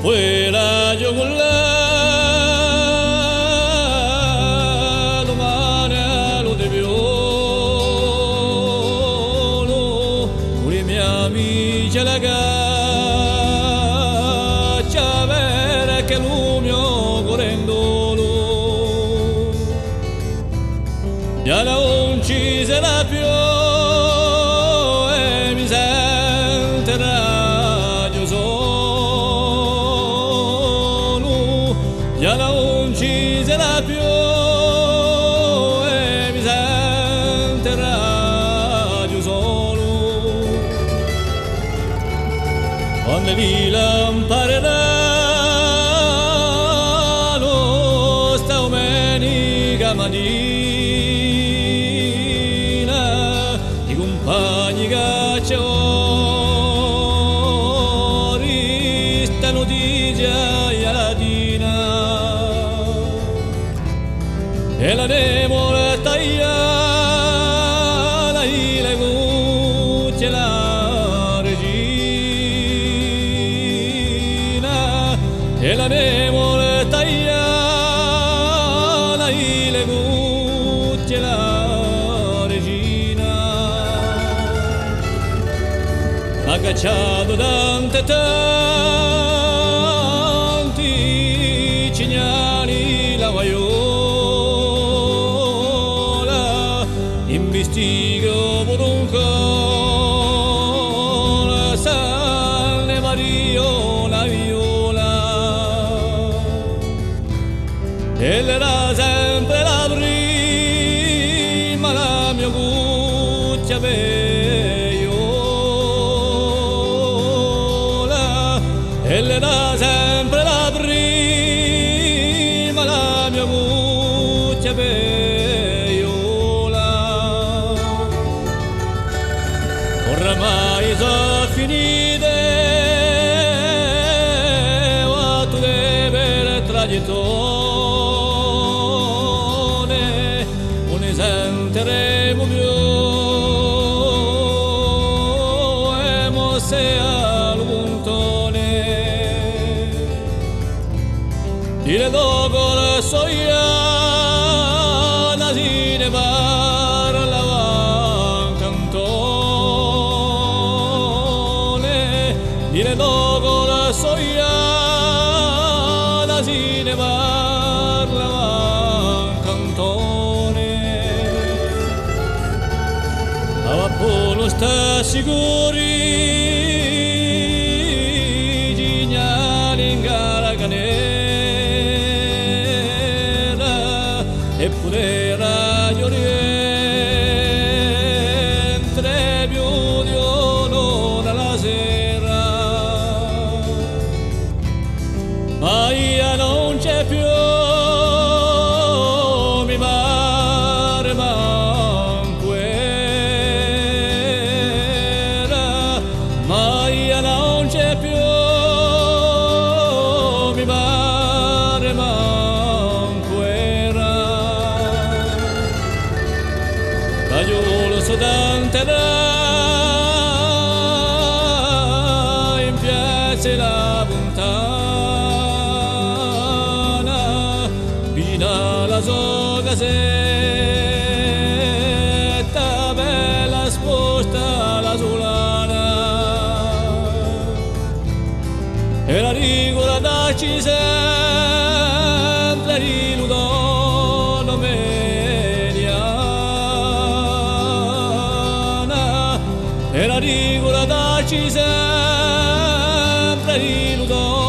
fuera yo con la domani lo deviolo con i miei amici la caccia vera che l'umio correndolo già non ci sarà più e mi sentirà giù solo già non ci sarà più e mi sentirà giù solo quando li lampareranno sta domenica mattina i compagni cacciatori sta notizia e latina e la demora tagliata e le cucce la regina e la demora tagliata e le cucce la regina ha cacciato tanti cignali la vaiola investigo per un cuore Sanne Mario la viola e era sempre la prima la mia cuccia veiola e era sempre la prima la mia cuccia veiola oramai sono finite a tu deve tragettone non ne sentiremo più e mosse al puntone dire dopo la soia si ne parla cantone dire dopo la soia si ne parla cantone a Apollo sta sicuri gignali in gara canera eppure Radio Oriente più di un'ora la sera ma io non c'è più mi pare manco era ma io non c'è più mi pare manco era Cagliolo so tanterà in piazza la puntana fino alla sua casetta bella sposta la solana e la rigola darci sempre di Ludono mediana e la rigola darci sempre di Ludono